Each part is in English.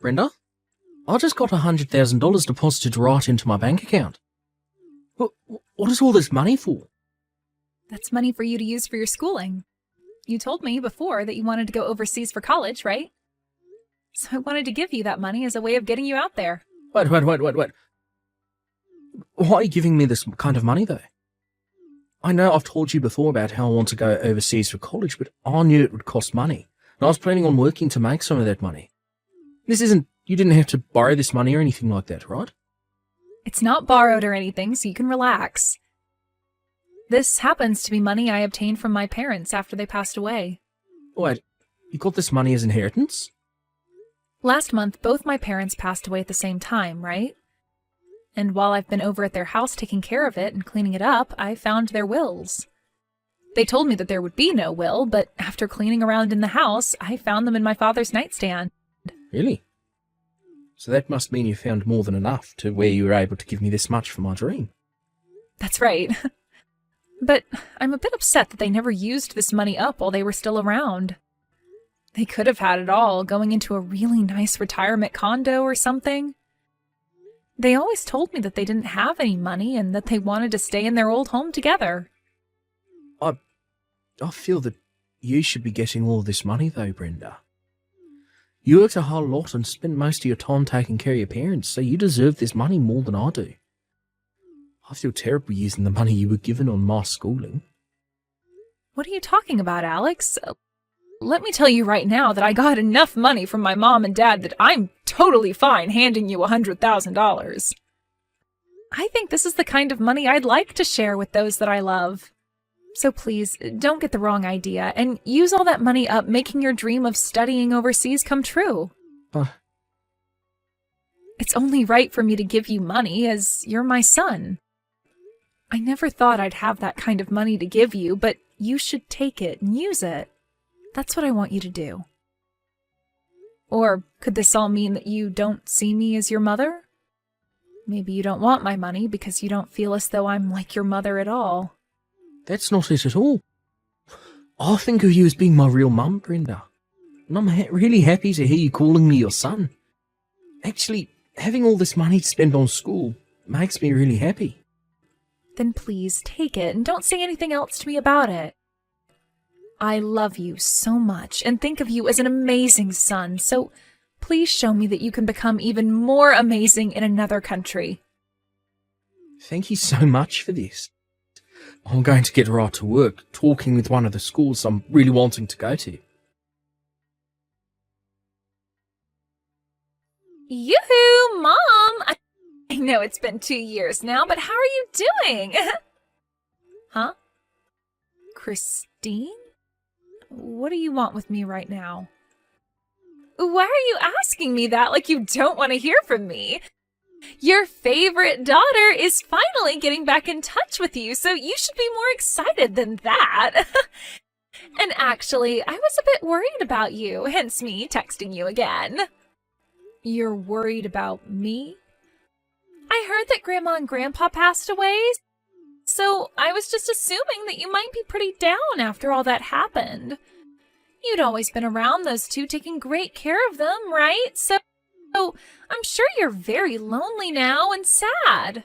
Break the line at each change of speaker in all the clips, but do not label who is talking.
Brenda, I just got $100,000 deposited right into my bank account. What is all this money for?
That's money for you to use for your schooling. You told me before that you wanted to go overseas for college, right? So I wanted to give you that money as a way of getting you out there.
Wait. Why are you giving me this kind of money, though? I know I've told you before about how I want to go overseas for college, but I knew it would cost money. And I was planning on working to make some of that money. You didn't have to borrow this money or anything like that, right?
It's not borrowed or anything, so you can relax. This happens to be money I obtained from my parents after they passed away.
Wait, you got this money as inheritance?
Last month, both my parents passed away at the same time, right? And while I've been over at their house taking care of it and cleaning it up, I found their wills. They told me that there would be no will, but after cleaning around in the house, I found them in my father's nightstand.
Really? So that must mean you found more than enough to where you were able to give me this much for my dream.
That's right. But I'm a bit upset that they never used this money up while they were still around. They could have had it all, going into a really nice retirement condo or something. They always told me that they didn't have any money and that they wanted to stay in their old home together.
I feel that you should be getting all this money, though, Brenda. You worked a whole lot and spent most of your time taking care of your parents, so you deserve this money more than I do. I feel terrible using the money you were given on my schooling.
What are you talking about, Alex? Let me tell you right now that I got enough money from my mom and dad that I'm totally fine handing you $100,000. I think this is the kind of money I'd like to share with those that I love. So please, don't get the wrong idea, and use all that money up making your dream of studying overseas come true. It's only right for me to give you money, as you're my son. I never thought I'd have that kind of money to give you, but you should take it and use it. That's what I want you to do. Or could this all mean that you don't see me as your mother? Maybe you don't want my money because you don't feel as though I'm like your mother at all.
That's not it at all. I think of you as being my real mum, Brenda. And I'm really happy to hear you calling me your son. Actually, having all this money to spend on school makes me really happy.
Then please take it and don't say anything else to me about it. I love you so much and think of you as an amazing son, so please show me that you can become even more amazing in another country.
Thank you so much for this. I'm going to get right to work, talking with one of the schools I'm really wanting to go to.
Yoo-hoo, Mom! I know it's been 2 years now, but how are you doing? Huh? Christine? What do you want with me right now? Why are you asking me that like you don't want to hear from me? Your favorite daughter is finally getting back in touch with you, so you should be more excited than that. And actually, I was a bit worried about you, hence me texting you again. You're worried about me? I heard that Grandma and Grandpa passed away, so I was just assuming that you might be pretty down after all that happened. You'd always been around those two, taking great care of them, right? So I'm sure you're very lonely now and sad.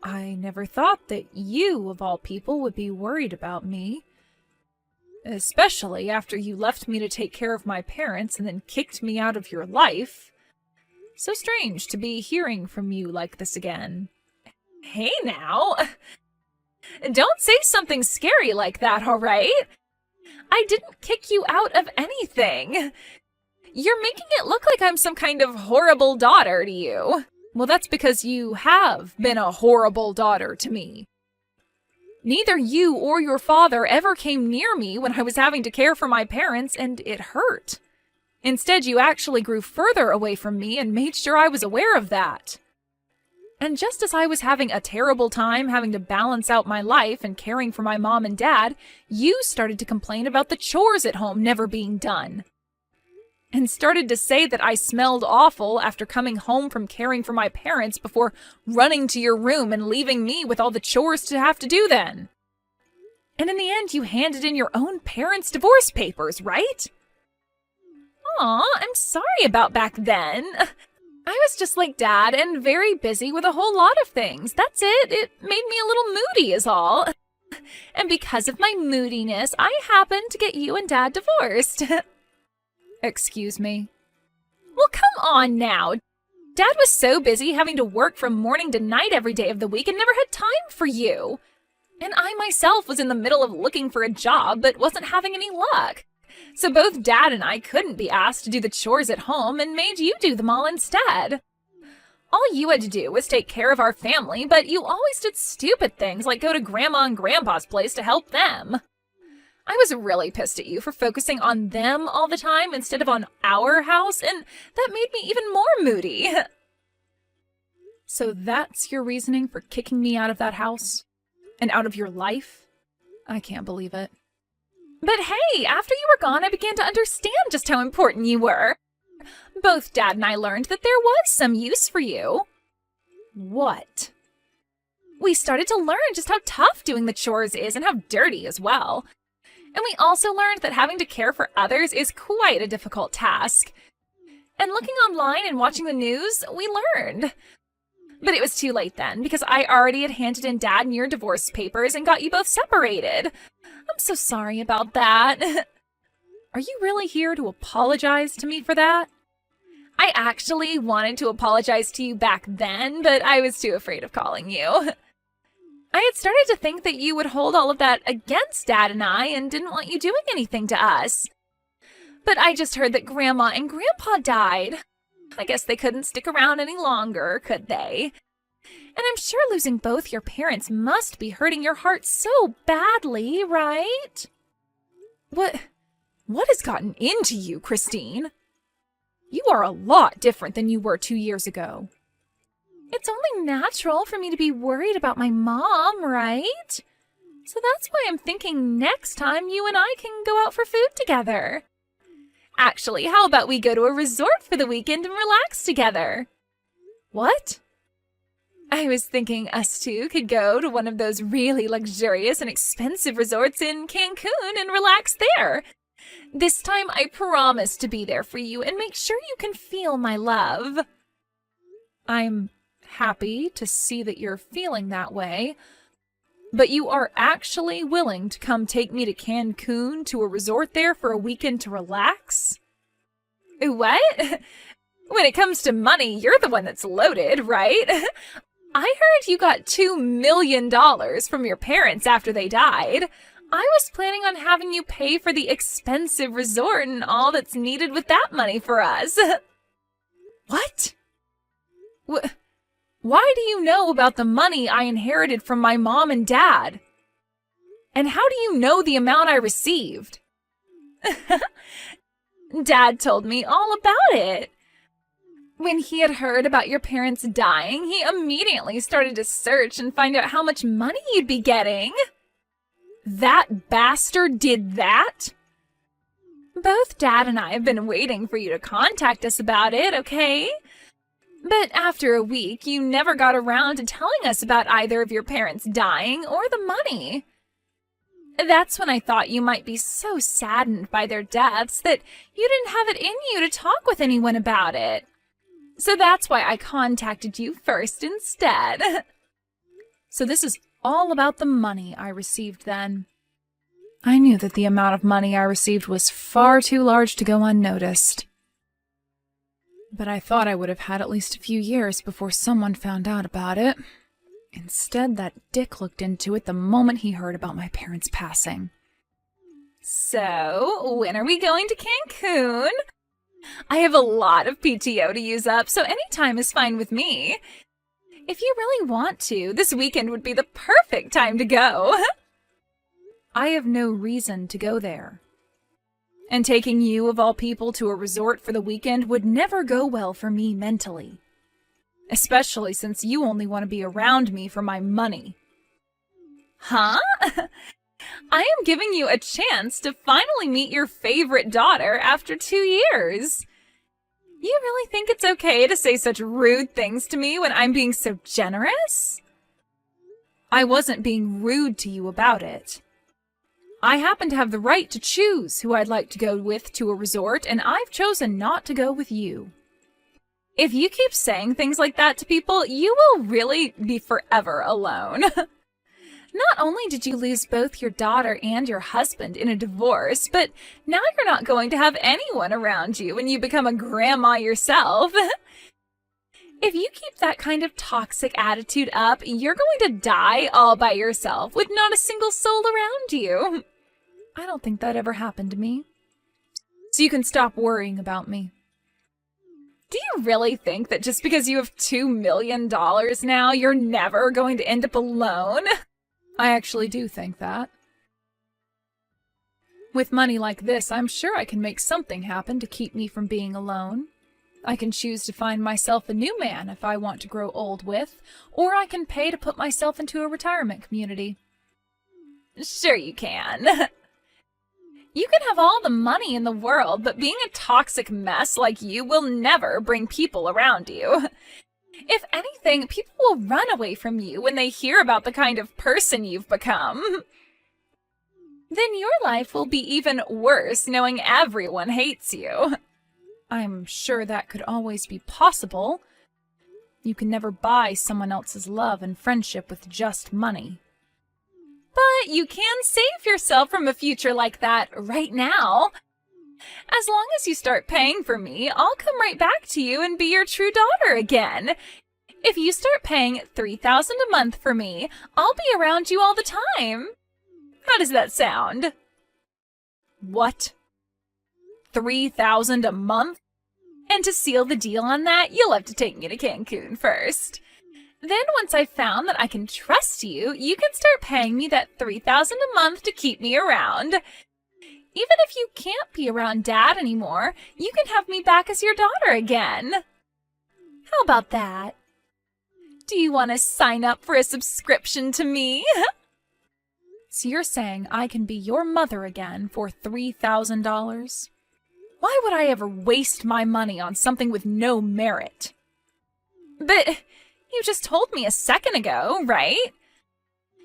I never thought that you, of all people, would be worried about me. Especially after you left me to take care of my parents and then kicked me out of your life. So strange to be hearing from you like this again. Hey now! Don't say something scary like that, all right? I didn't kick you out of anything. You're making it look like I'm some kind of horrible daughter to you. Well, that's because you have been a horrible daughter to me. Neither you or your father ever came near me when I was having to care for my parents, and it hurt. Instead, you actually grew further away from me and made sure I was aware of that. And just as I was having a terrible time having to balance out my life and caring for my mom and dad, you started to complain about the chores at home never being done. And started to say that I smelled awful after coming home from caring for my parents before running to your room and leaving me with all the chores to have to do then. And in the end, you handed in your own parents' divorce papers, right? Aw, I'm sorry about back then. I was just like Dad and very busy with a whole lot of things. That's it. It made me a little moody is all. And because of my moodiness, I happened to get you and Dad divorced. Excuse me? Well, come on now. Dad was so busy having to work from morning to night every day of the week and never had time for you. And I myself was in the middle of looking for a job but wasn't having any luck. So both Dad and I couldn't be asked to do the chores at home and made you do them all instead. All you had to do was take care of our family, but you always did stupid things like go to Grandma and Grandpa's place to help them. I was really pissed at you for focusing on them all the time instead of on our house, and that made me even more moody. So that's your reasoning for kicking me out of that house? And out of your life? I can't believe it. But hey, after you were gone, I began to understand just how important you were. Both Dad and I learned that there was some use for you. What? We started to learn just how tough doing the chores is and how dirty as well. And we also learned that having to care for others is quite a difficult task. And looking online and watching the news, we learned. But it was too late then, because I already had handed in Dad and your divorce papers and got you both separated. I'm so sorry about that. Are you really here to apologize to me for that? I actually wanted to apologize to you back then, but I was too afraid of calling you. I had started to think that you would hold all of that against Dad and I and didn't want you doing anything to us. But I just heard that Grandma and Grandpa died. I guess they couldn't stick around any longer, could they? And I'm sure losing both your parents must be hurting your heart so badly, right? What has gotten into you, Christine? You are a lot different than you were 2 years ago. It's only natural for me to be worried about my mom, right? So that's why I'm thinking next time you and I can go out for food together. Actually, how about we go to a resort for the weekend and relax together? What? I was thinking us two could go to one of those really luxurious and expensive resorts in Cancun and relax there. This time I promise to be there for you and make sure you can feel my love. I'm happy to see that you're feeling that way, but you are actually willing to come take me to Cancun to a resort there for a weekend to relax? What? When it comes to money, you're the one that's loaded, right? I heard you got $2 million from your parents after they died. I was planning on having you pay for the expensive resort and all that's needed with that money for us. What? Why do you know about the money I inherited from my mom and dad? And how do you know the amount I received? Dad told me all about it. When he had heard about your parents dying, he immediately started to search and find out how much money you'd be getting. That bastard did that? Both Dad and I have been waiting for you to contact us about it, okay? But after a week, you never got around to telling us about either of your parents dying or the money. That's when I thought you might be so saddened by their deaths that you didn't have it in you to talk with anyone about it. So that's why I contacted you first instead. So this is all about the money I received then. I knew that the amount of money I received was far too large to go unnoticed. But I thought I would have had at least a few years before someone found out about it. Instead, that dick looked into it the moment he heard about my parents' passing. So, when are we going to Cancun? I have a lot of PTO to use up, so any time is fine with me. If you really want to, this weekend would be the perfect time to go. I have no reason to go there. And taking you, of all people, to a resort for the weekend would never go well for me mentally. Especially since you only want to be around me for my money. Huh? I am giving you a chance to finally meet your favorite daughter after 2 years. You really think it's okay to say such rude things to me when I'm being so generous? I wasn't being rude to you about it. I happen to have the right to choose who I'd like to go with to a resort, and I've chosen not to go with you. If you keep saying things like that to people, you will really be forever alone. Not only did you lose both your daughter and your husband in a divorce, but now you're not going to have anyone around you when you become a grandma yourself. If you keep that kind of toxic attitude up, you're going to die all by yourself with not a single soul around you. I don't think that ever happened to me. So you can stop worrying about me. Do you really think that just because you have $2 million now, you're never going to end up alone? I actually do think that. With money like this, I'm sure I can make something happen to keep me from being alone. I can choose to find myself a new man if I want to grow old with, or I can pay to put myself into a retirement community. Sure you can. You can have all the money in the world, but being a toxic mess like you will never bring people around you. If anything, people will run away from you when they hear about the kind of person you've become. Then your life will be even worse knowing everyone hates you. I'm sure that could always be possible. You can never buy someone else's love and friendship with just money. But you can save yourself from a future like that right now. As long as you start paying for me, I'll come right back to you and be your true daughter again. If you start paying $3,000 a month for me, I'll be around you all the time. How does that sound? What? $3,000 a month? And to seal the deal on that, you'll have to take me to Cancun first. Then once I've found that I can trust you, you can start paying me that $3,000 a month to keep me around. Even if you can't be around Dad anymore, you can have me back as your daughter again. How about that? Do you want to sign up for a subscription to me? So you're saying I can be your mother again for $3,000? Why would I ever waste my money on something with no merit? But you just told me a second ago, right?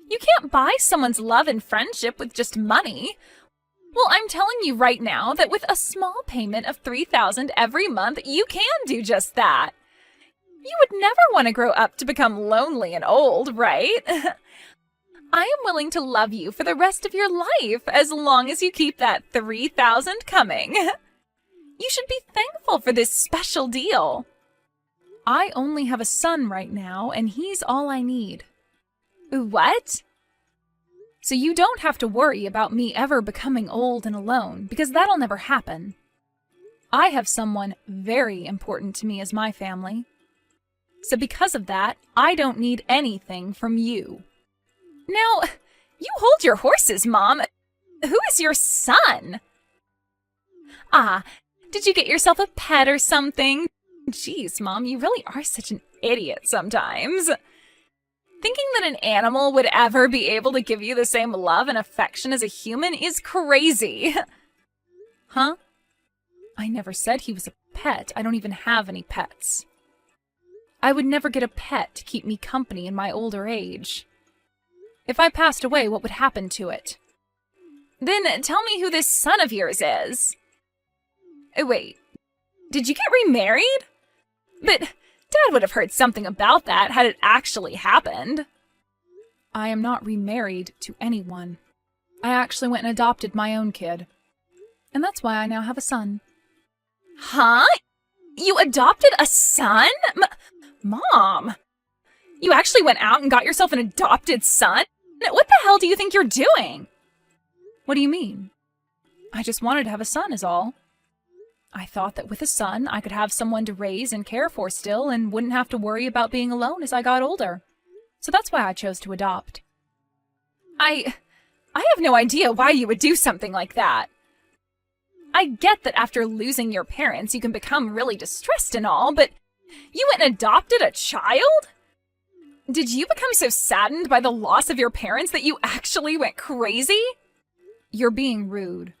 You can't buy someone's love and friendship with just money. Well, I'm telling you right now that with a small payment of $3,000 every month, you can do just that. You would never want to grow up to become lonely and old, right? I am willing to love you for the rest of your life as long as you keep that $3,000 coming. You should be thankful for this special deal. I only have a son right now, and he's all I need. What? So you don't have to worry about me ever becoming old and alone, because that'll never happen. I have someone very important to me as my family. So because of that, I don't need anything from you. Now, you hold your horses, Mom. Who is your son? Ah, did you get yourself a pet or something? Jeez, Mom, you really are such an idiot sometimes. Thinking that an animal would ever be able to give you the same love and affection as a human is crazy. Huh? I never said he was a pet. I don't even have any pets. I would never get a pet to keep me company in my older age. If I passed away, what would happen to it? Then tell me who this son of yours is. Wait, did you get remarried? But Dad would have heard something about that had it actually happened. I am not remarried to anyone. I actually went and adopted my own kid. And that's why I now have a son. Huh? You adopted a son? Mom! You actually went out and got yourself an adopted son? What the hell do you think you're doing? What do you mean? I just wanted to have a son is all. I thought that with a son, I could have someone to raise and care for still and wouldn't have to worry about being alone as I got older. So that's why I chose to adopt. I have no idea why you would do something like that. I get that after losing your parents, you can become really distressed and all, but you went and adopted a child? Did you become so saddened by the loss of your parents that you actually went crazy? You're being rude.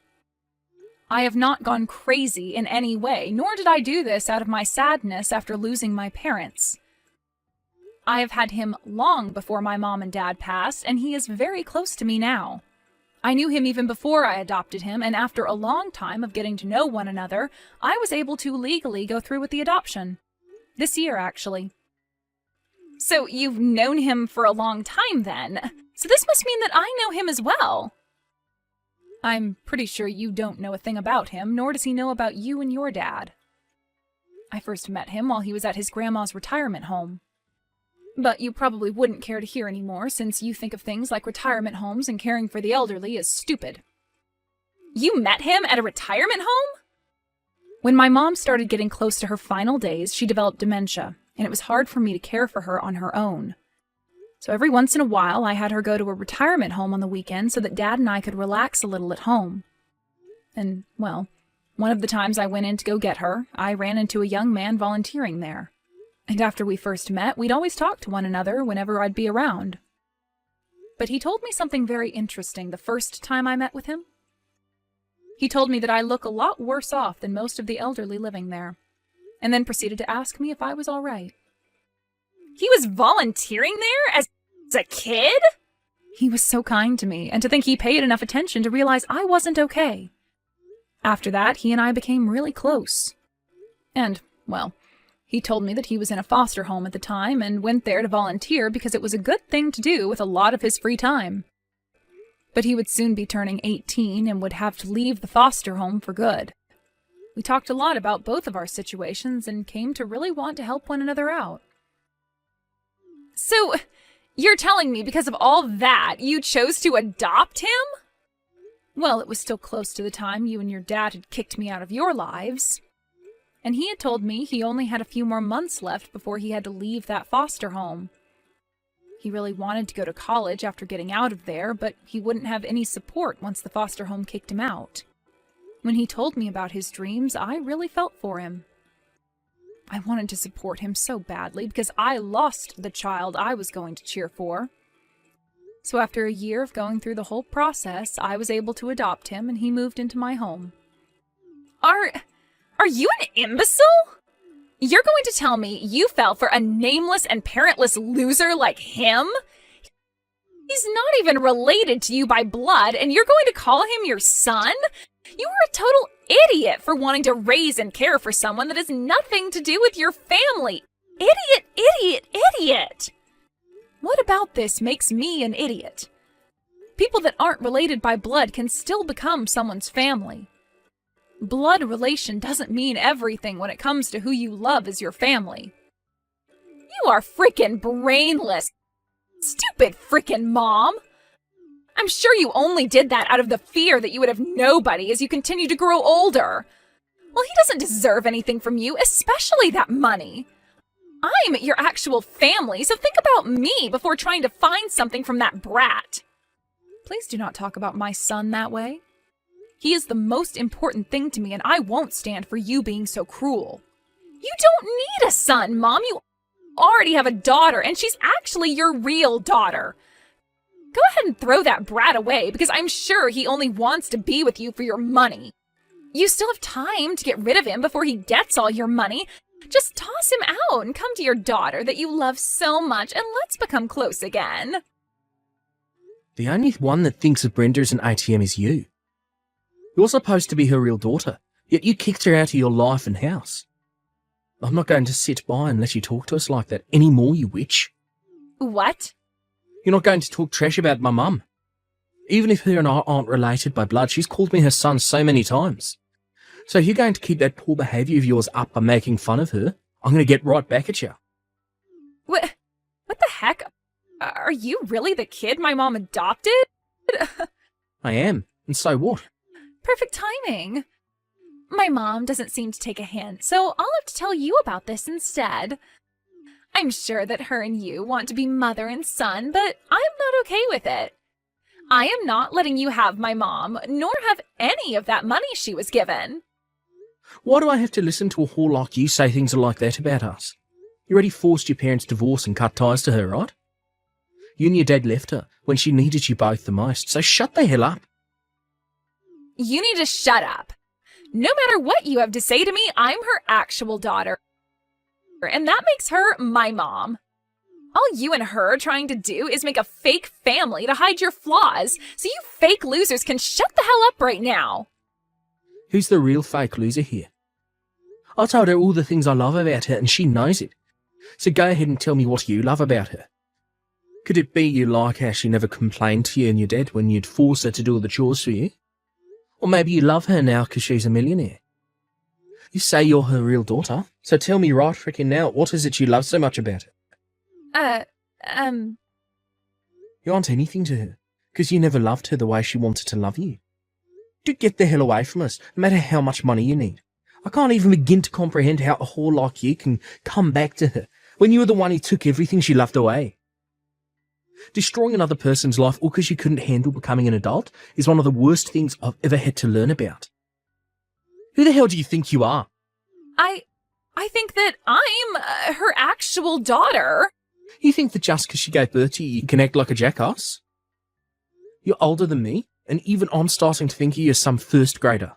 I have not gone crazy in any way, nor did I do this out of my sadness after losing my parents. I have had him long before my mom and dad passed, and he is very close to me now. I knew him even before I adopted him, and after a long time of getting to know one another, I was able to legally go through with the adoption. This year, actually. So you've known him for a long time, then. So this must mean that I know him as well. I'm pretty sure you don't know a thing about him, nor does he know about you and your dad. I first met him while he was at his grandma's retirement home. But you probably wouldn't care to hear anymore, since you think of things like retirement homes and caring for the elderly as stupid. You met him at a retirement home? When my mom started getting close to her final days, she developed dementia, and it was hard for me to care for her on her own. So every once in a while, I had her go to a retirement home on the weekend so that Dad and I could relax a little at home. And, well, one of the times I went in to go get her, I ran into a young man volunteering there. And after we first met, we'd always talk to one another whenever I'd be around. But he told me something very interesting the first time I met with him. He told me that I look a lot worse off than most of the elderly living there, and then proceeded to ask me if I was all right. He was volunteering there as a kid? He was so kind to me, and to think he paid enough attention to realize I wasn't okay. After that, he and I became really close. And, well, he told me that he was in a foster home at the time and went there to volunteer because it was a good thing to do with a lot of his free time. But he would soon be turning 18 and would have to leave the foster home for good. We talked a lot about both of our situations and came to really want to help one another out. So, you're telling me because of all that, you chose to adopt him? Well, it was still close to the time you and your dad had kicked me out of your lives. And he had told me he only had a few more months left before he had to leave that foster home. He really wanted to go to college after getting out of there, but he wouldn't have any support once the foster home kicked him out. When he told me about his dreams, I really felt for him. I wanted to support him so badly because I lost the child I was going to cheer for. So after a year of going through the whole process, I was able to adopt him and he moved into my home. Are you an imbecile? You're going to tell me you fell for a nameless and parentless loser like him? He's not even related to you by blood, and you're going to call him your son? You are a total idiot for wanting to raise and care for someone that has nothing to do with your family. Idiot, idiot, idiot! What about this makes me an idiot? People that aren't related by blood can still become someone's family. Blood relation doesn't mean everything when it comes to who you love as your family. You are freaking brainless. Stupid freaking mom. I'm sure you only did that out of the fear that you would have nobody as you continue to grow older. Well, he doesn't deserve anything from you, especially that money. I'm your actual family, so think about me before trying to find something from that brat. Please do not talk about my son that way. He is the most important thing to me, and I won't stand for you being so cruel. You don't need a son, Mom. You already have a daughter, and she's actually your real daughter. Go ahead and throw that brat away, because I'm sure he only wants to be with you for your money. You still have time to get rid of him before he gets all your money. Just toss him out and come to your daughter that you love so much, and let's become close again.
The only one that thinks of Brenda as an ATM is you. You're supposed to be her real daughter, yet you kicked her out of your life and house. I'm not going to sit by and let you talk to us like that anymore, you witch.
What?
You're not going to talk trash about my mum. Even if her and I aren't related by blood, she's called me her son so many times. So if you're going to keep that poor behaviour of yours up by making fun of her, I'm going to get right back at you.
What the heck? Are you really the kid my mom adopted?
I am, and so what?
Perfect timing. My mom doesn't seem to take a hint, so I'll have to tell you about this instead. I'm sure that her and you want to be mother and son, but I'm not okay with it. I am not letting you have my mom, nor have any of that money she was given.
Why do I have to listen to a whore like you say things like that about us? You already forced your parents' divorce and cut ties to her, right? You and your dad left her when she needed you both the most, so shut the hell up.
You need to shut up. No matter what you have to say to me, I'm her actual daughter. And that makes her my mom. All you and her are trying to do is make a fake family to hide your flaws, so you fake losers can shut the hell up right now.
Who's the real fake loser here? I told her all the things I love about her and she knows it. So go ahead and tell me what you love about her. Could it be you like how she never complained to you and your dad when you'd force her to do all the chores for you? Or maybe you love her now because she's a millionaire. You say you're her real daughter, so tell me right frickin' now, what is it you love so much about her? You aren't anything to her, because you never loved her the way she wanted to love you. Do get the hell away from us, no matter how much money you need. I can't even begin to comprehend how a whore like you can come back to her, when you were the one who took everything she loved away. Destroying another person's life all because you couldn't handle becoming an adult is one of the worst things I've ever had to learn about. Who the hell do you think you are?
I think that I'm her actual daughter.
You think that just because she gave birth to you, you can act like a jackass? You're older than me, and even I'm starting to think of you as some first grader.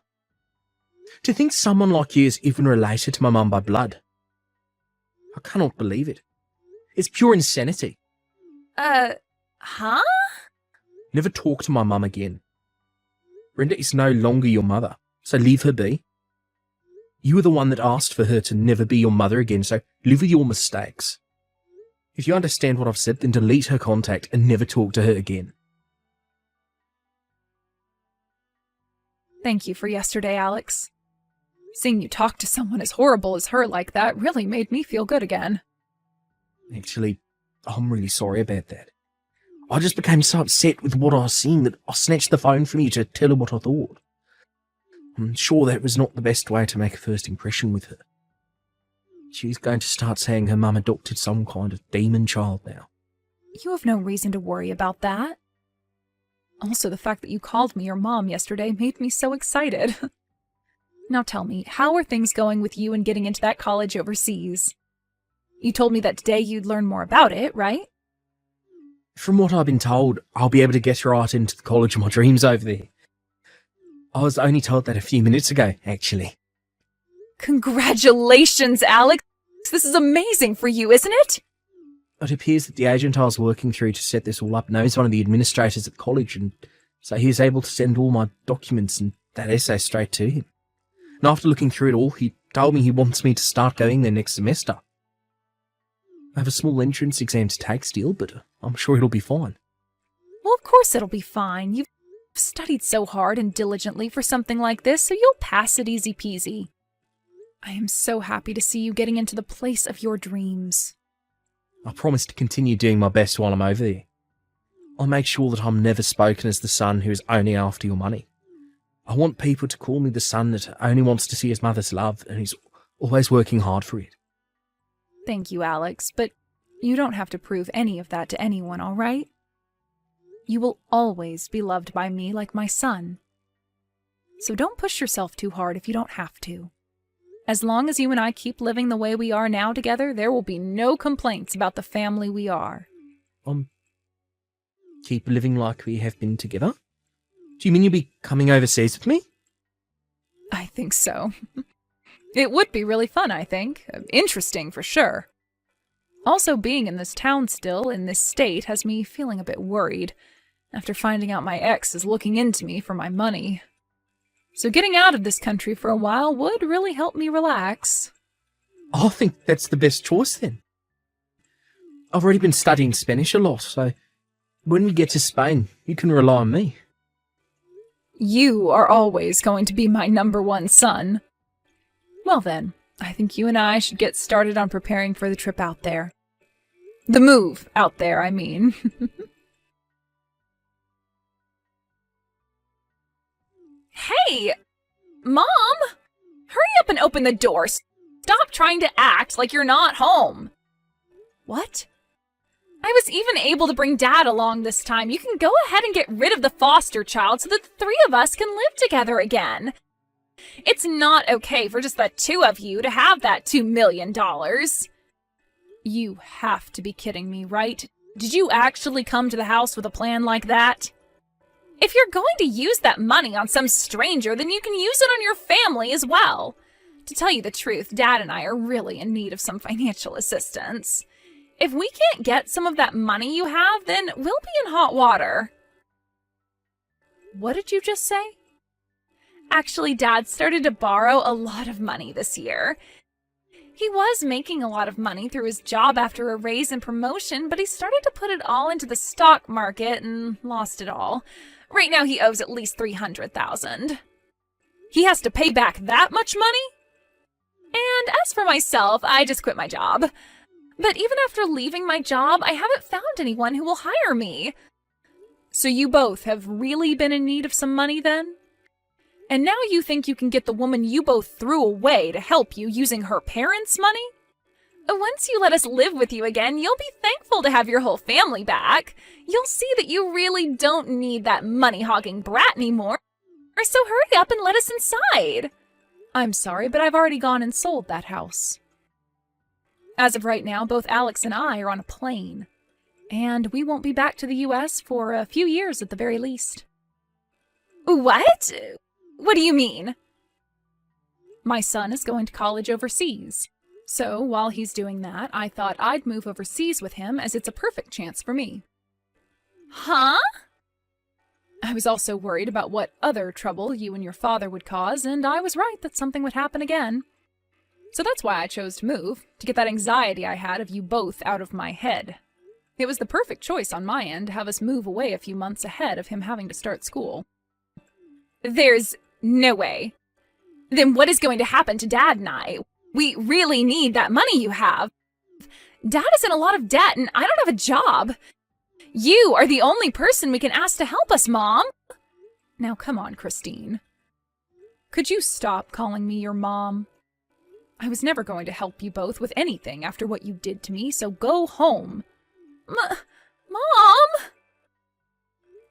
To think someone like you is even related to my mum by blood. I cannot believe it. It's pure insanity.
Huh?
Never talk to my mum again. Brenda is no longer your mother, so leave her be. You were the one that asked for her to never be your mother again, so live with your mistakes. If you understand what I've said, then delete her contact and never talk to her again.
Thank you for yesterday, Alex. Seeing you talk to someone as horrible as her like that really made me feel good again.
Actually, I'm really sorry about that. I just became so upset with what I was seeing that I snatched the phone from you to tell her what I thought. I'm sure that was not the best way to make a first impression with her. She's going to start saying her mum adopted some kind of demon child now.
You have no reason to worry about that. Also, the fact that you called me your mom yesterday made me so excited. Now tell me, how are things going with you and getting into that college overseas? You told me that today you'd learn more about it, right?
From what I've been told, I'll be able to get right into the college of my dreams over there. I was only told that a few minutes ago, actually.
Congratulations, Alex! This is amazing for you, isn't it?
It appears that the agent I was working through to set this all up knows one of the administrators at college, and so he was able to send all my documents and that essay straight to him. And after looking through it all, he told me he wants me to start going there next semester. I have a small entrance exam to take still, but I'm sure it'll be fine.
Well, of course it'll be fine. You've studied so hard and diligently for something like this, so you'll pass it easy peasy. I am so happy to see you getting into the place of your dreams.
I promise to continue doing my best while I'm over there. I'll make sure that I'm never spoken as the son who is only after your money. I want people to call me the son that only wants to see his mother's love and is always working hard for it.
Thank you, Alex, but you don't have to prove any of that to anyone, all right? You will always be loved by me like my son. So don't push yourself too hard if you don't have to. As long as you and I keep living the way we are now together, there will be no complaints about the family we are.
Keep living like we have been together? Do you mean you'll be coming overseas with me?
I think so. It would be really fun, I think. Interesting, for sure. Also, being in this town still, in this state, has me feeling a bit worried, after finding out my ex is looking into me for my money. So getting out of this country for a while would really help me relax.
I think that's the best choice then. I've already been studying Spanish a lot, so when we get to Spain, you can rely on me.
You are always going to be my #1 son. Well then, I think you and I should get started on preparing for the trip out there. The move out there, I mean. Hey! Mom! Hurry up and open the door. Stop trying to act like you're not home. What? I was even able to bring Dad along this time. You can go ahead and get rid of the foster child so that the 3 of us can live together again. It's not okay for just the 2 of you to have that $2 million. You have to be kidding me, right? Did you actually come to the house with a plan like that? If you're going to use that money on some stranger, then you can use it on your family as well. To tell you the truth, Dad and I are really in need of some financial assistance. If we can't get some of that money you have, then we'll be in hot water. What did you just say? Actually, Dad started to borrow a lot of money this year. He was making a lot of money through his job after a raise and promotion, but he started to put it all into the stock market and lost it all. Right now he owes at least $300,000. He has to pay back that much money? And as for myself, I just quit my job. But even after leaving my job, I haven't found anyone who will hire me. So you both have really been in need of some money then? And now you think you can get the woman you both threw away to help you using her parents' money? Once you let us live with you again, you'll be thankful to have your whole family back. You'll see that you really don't need that money-hogging brat anymore. So hurry up and let us inside. I'm sorry, but I've already gone and sold that house. As of right now, both Alex and I are on a plane. And we won't be back to the U.S. for a few years at the very least. What? What do you mean? My son is going to college overseas. So while he's doing that, I thought I'd move overseas with him as it's a perfect chance for me. Huh? I was also worried about what other trouble you and your father would cause, and I was right that something would happen again. So that's why I chose to move, to get that anxiety I had of you both out of my head. It was the perfect choice on my end to have us move away a few months ahead of him having to start school. There's no way. Then what is going to happen to Dad and I? We really need that money you have. Dad is in a lot of debt and I don't have a job. You are the only person we can ask to help us, Mom. Now come on, Christine. Could you stop calling me your mom? I was never going to help you both with anything after what you did to me, so go home. Mom!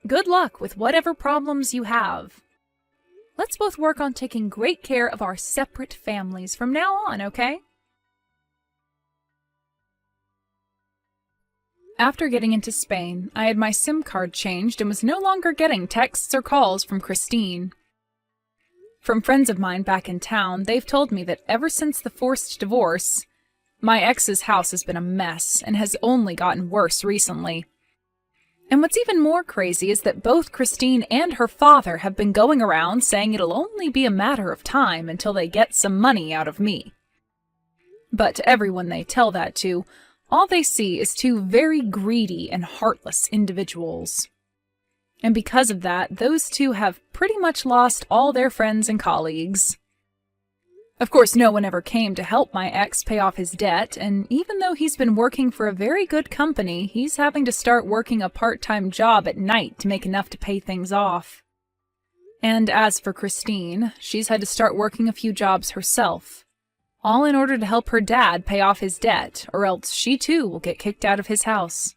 Good luck with whatever problems you have. Let's both work on taking great care of our separate families from now on, okay? After getting into Spain, I had my SIM card changed and was no longer getting texts or calls from Christine. From friends of mine back in town, they've told me that ever since the forced divorce, my ex's house has been a mess and has only gotten worse recently. And what's even more crazy is that both Christine and her father have been going around saying it'll only be a matter of time until they get some money out of me. But to everyone they tell that to, all they see is two very greedy and heartless individuals. And because of that, those two have pretty much lost all their friends and colleagues. Of course, no one ever came to help my ex pay off his debt, and even though he's been working for a very good company, he's having to start working a part-time job at night to make enough to pay things off. And as for Christine, she's had to start working a few jobs herself, all in order to help her dad pay off his debt, or else she too will get kicked out of his house.